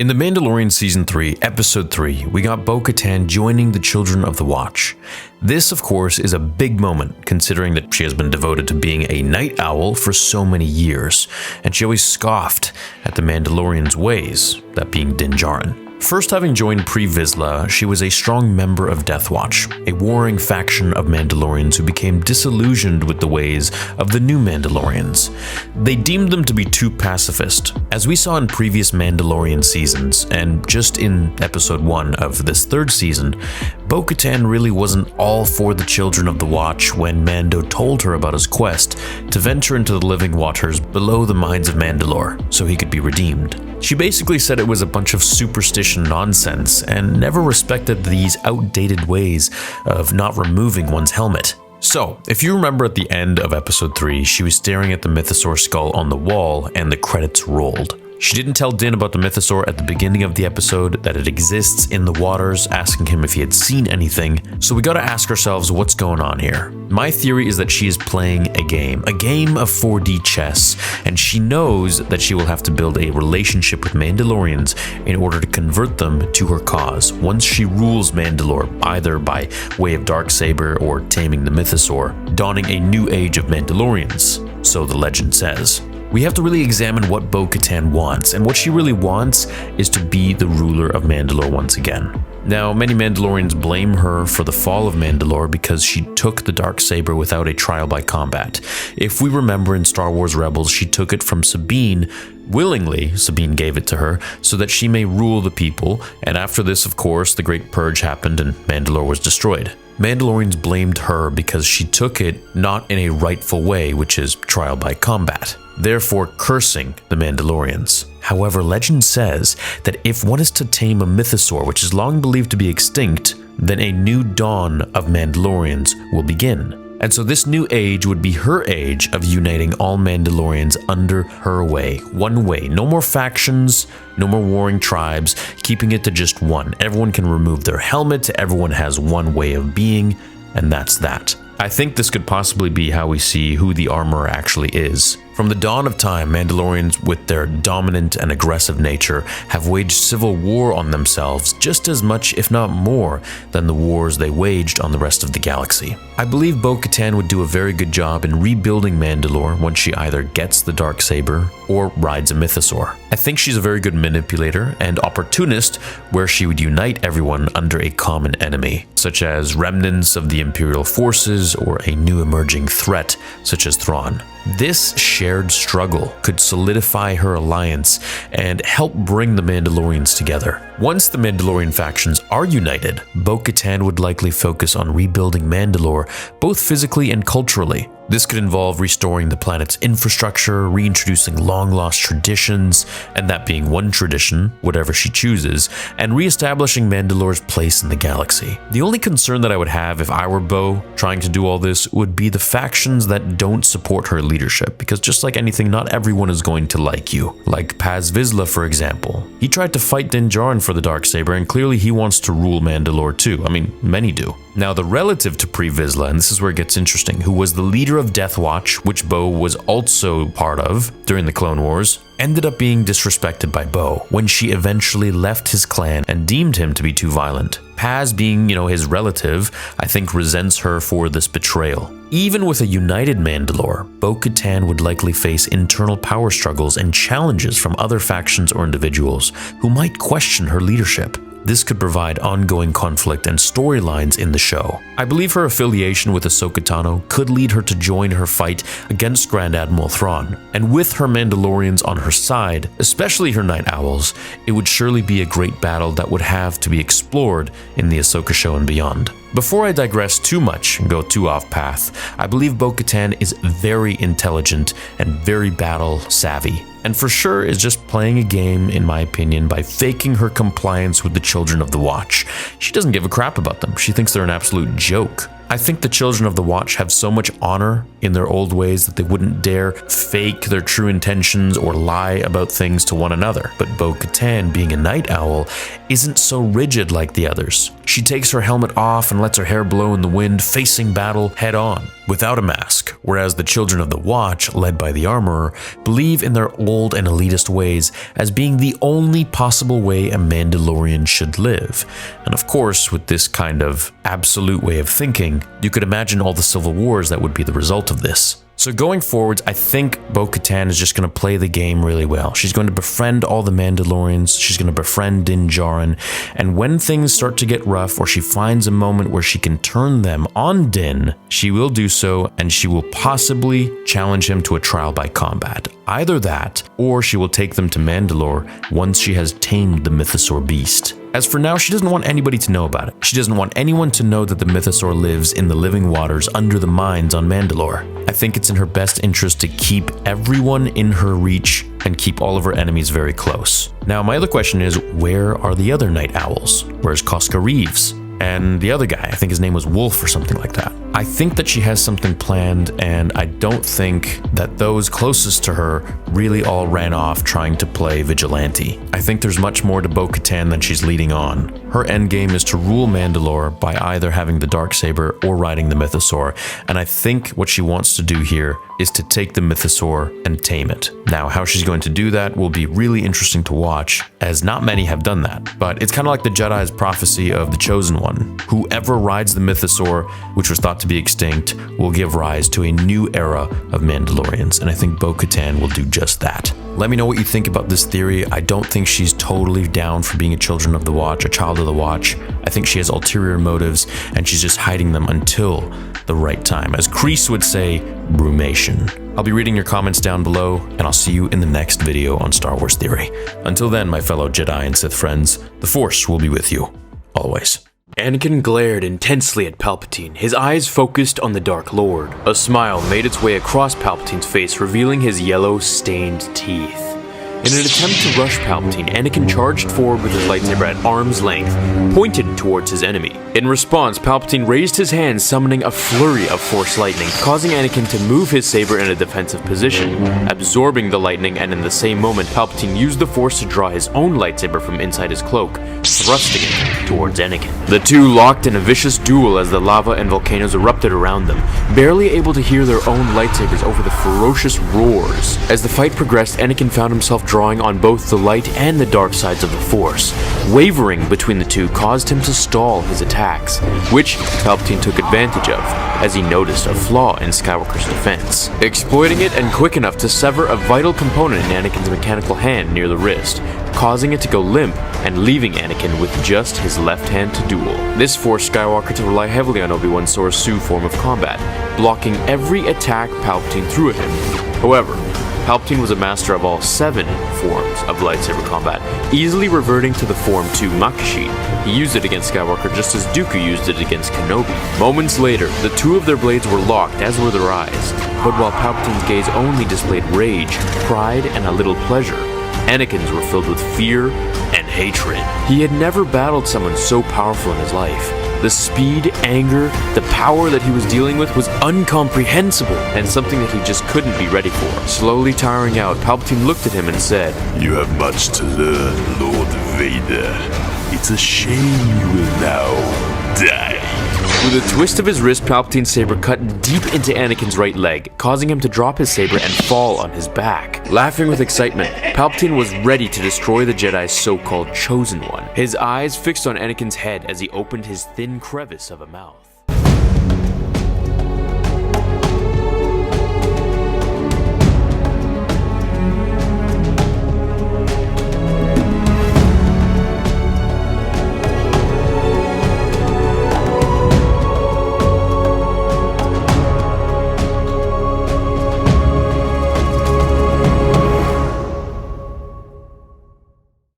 In The Mandalorian Season 3, Episode 3, we got Bo-Katan joining the Children of the Watch. This, of course, is a big moment, considering that she has been devoted to being a night owl for so many years, and she always scoffed at the Mandalorians' ways, that being Din Djarin. First having joined Pre Vizsla, she was a strong member of Death Watch, a warring faction of Mandalorians who became disillusioned with the ways of the new Mandalorians. They deemed them to be too pacifist. As we saw in previous Mandalorian seasons, and just in Episode 1 of this third season, Bo-Katan really wasn't all for the Children of the Watch when Mando told her about his quest to venture into the living waters below the mines of Mandalore so he could be redeemed. She basically said it was a bunch of superstition nonsense and never respected these outdated ways of not removing one's helmet. So, if you remember at the end of Episode 3, she was staring at the mythosaur skull on the wall and the credits rolled. She didn't tell Din about the mythosaur at the beginning of the episode, that it exists in the waters, asking him if he had seen anything, so we gotta ask ourselves what's going on here. My theory is that she is playing a game of 4D chess, and she knows that she will have to build a relationship with Mandalorians in order to convert them to her cause. Once she rules Mandalore, either by way of dark saber or taming the mythosaur, dawning a new age of Mandalorians, so the legend says. We have to really examine what Bo-Katan wants, and what she really wants is to be the ruler of Mandalore once again. Now, many Mandalorians blame her for the fall of Mandalore because she took the dark saber without a trial by combat. If we remember in Star Wars Rebels, she took it from Sabine. Willingly, Sabine gave it to her so that she may rule the people, and after this, of course, the Great Purge happened and Mandalore was destroyed. Mandalorians blamed her because she took it not in a rightful way, which is trial by combat, therefore cursing the Mandalorians. However, legend says that if one is to tame a mythosaur, which is long believed to be extinct, then a new dawn of Mandalorians will begin. And so this new age would be her age of uniting all Mandalorians under her way, one way. No more factions, no more warring tribes, keeping it to just one. Everyone can remove their helmet, everyone has one way of being, and that's that. I think this could possibly be how we see who the armorer actually is. From the dawn of time, Mandalorians, with their dominant and aggressive nature, have waged civil war on themselves just as much, if not more, than the wars they waged on the rest of the galaxy. I believe Bo-Katan would do a very good job in rebuilding Mandalore once she either gets the dark saber or rides a mythosaur. I think she's a very good manipulator and opportunist, where she would unite everyone under a common enemy, such as remnants of the Imperial forces or a new emerging threat, such as Thrawn. This shared struggle could solidify her alliance and help bring the Mandalorians together. Once the Mandalorian factions are united, Bo-Katan would likely focus on rebuilding Mandalore, both physically and culturally. This could involve restoring the planet's infrastructure, reintroducing long-lost traditions, and that being one tradition, whatever she chooses, and reestablishing Mandalore's place in the galaxy. The only concern that I would have if I were Bo trying to do all this would be the factions that don't support her leadership, because just like anything, not everyone is going to like you. Like Pre Vizsla, for example. He tried to fight Din Djarin for the darksaber, and clearly he wants to rule Mandalore too. I mean, many do. Now, the relative to Pre Vizsla, and this is where it gets interesting, who was the leader of Death Watch, which Bo was also part of during the Clone Wars, ended up being disrespected by Bo when she eventually left his clan and deemed him to be too violent. Paz, being, his relative, I think resents her for this betrayal. Even with a united Mandalore, Bo-Katan would likely face internal power struggles and challenges from other factions or individuals who might question her leadership. This could provide ongoing conflict and storylines in the show. I believe her affiliation with Ahsoka Tano could lead her to join her fight against Grand Admiral Thrawn. And with her Mandalorians on her side, especially her Night Owls, it would surely be a great battle that would have to be explored in the Ahsoka show and beyond. Before I digress too much and go too off path, I believe Bo-Katan is very intelligent and very battle savvy, and for sure is just playing a game, in my opinion, by faking her compliance with the Children of the Watch. She doesn't give a crap about them. She thinks they're an absolute joke. I think the Children of the Watch have so much honor in their old ways that they wouldn't dare fake their true intentions or lie about things to one another. But Bo-Katan, being a night owl, isn't so rigid like the others. She takes her helmet off and lets her hair blow in the wind, facing battle head on, without a mask, whereas the Children of the Watch, led by the Armorer, believe in their old and elitist ways as being the only possible way a Mandalorian should live. And of course, with this kind of absolute way of thinking, you could imagine all the civil wars that would be the result of this. So going forwards, I think Bo-Katan is just going to play the game really well. She's going to befriend all the Mandalorians, she's going to befriend Din Djarin, and when things start to get rough or she finds a moment where she can turn them on Din, she will do so, and she will possibly challenge him to a trial by combat. Either that, or she will take them to Mandalore once she has tamed the mythosaur beast. As for now, she doesn't want anybody to know about it. She doesn't want anyone to know that the mythosaur lives in the living waters under the mines on Mandalore. I think it's in her best interest to keep everyone in her reach and keep all of her enemies very close. Now, my other question is, where are the other night owls? Where's Cosca Reeves? And the other guy, I think his name was Wolf or something like that. I think that she has something planned, and I don't think that those closest to her really all ran off trying to play vigilante. I think there's much more to Bo-Katan than she's leading on. Her endgame is to rule Mandalore by either having the Darksaber or riding the mythosaur, and I think what she wants to do here is to take the mythosaur and tame it. Now, how she's going to do that will be really interesting to watch, as not many have done that. But it's kind of like the Jedi's prophecy of the Chosen One. Whoever rides the mythosaur, which was thought to be extinct, will give rise to a new era of Mandalorians, and I think Bo-Katan will do just that. Let me know what you think about this theory. I don't think she's totally down for being a Children of the Watch, a child of the Watch. I think she has ulterior motives, and she's just hiding them until the right time. As Kreese would say, brumation. I'll be reading your comments down below, and I'll see you in the next video on Star Wars Theory. Until then, my fellow Jedi and Sith friends, the Force will be with you, always. Anakin glared intensely at Palpatine, his eyes focused on the Dark Lord. A smile made its way across Palpatine's face, revealing his yellow, stained teeth. In an attempt to rush Palpatine, Anakin charged forward with his lightsaber at arm's length, pointed towards his enemy. In response, Palpatine raised his hand, summoning a flurry of Force lightning, causing Anakin to move his saber in a defensive position. Absorbing the lightning, and in the same moment, Palpatine used the Force to draw his own lightsaber from inside his cloak, thrusting it towards Anakin. The two locked in a vicious duel as the lava and volcanoes erupted around them, barely able to hear their own lightsabers over the ferocious roars. As the fight progressed, Anakin found himself drawing on both the light and the dark sides of the Force. Wavering between the two caused him to stall his attacks, which Palpatine took advantage of, as he noticed a flaw in Skywalker's defense, exploiting it and quick enough to sever a vital component in Anakin's mechanical hand near the wrist, causing it to go limp and leaving Anakin with just his left hand to duel. This forced Skywalker to rely heavily on Obi-Wan Soresu form of combat, blocking every attack Palpatine threw at him. However, Palpatine was a master of all 7 forms of lightsaber combat, easily reverting to the form 2 Makashi. He used it against Skywalker just as Dooku used it against Kenobi. Moments later, the two of their blades were locked, as were their eyes. But while Palpatine's gaze only displayed rage, pride, and a little pleasure, Anakin's were filled with fear and hatred. He had never battled someone so powerful in his life. The speed, anger, the power that he was dealing with was incomprehensible, and something that he just couldn't be ready for. Slowly tiring out, Palpatine looked at him and said, "You have much to learn, Lord Vader. It's a shame you will now die." With a twist of his wrist, Palpatine's saber cut deep into Anakin's right leg, causing him to drop his saber and fall on his back. Laughing with excitement, Palpatine was ready to destroy the Jedi's so-called Chosen One, his eyes fixed on Anakin's head as he opened his thin crevice of a mouth.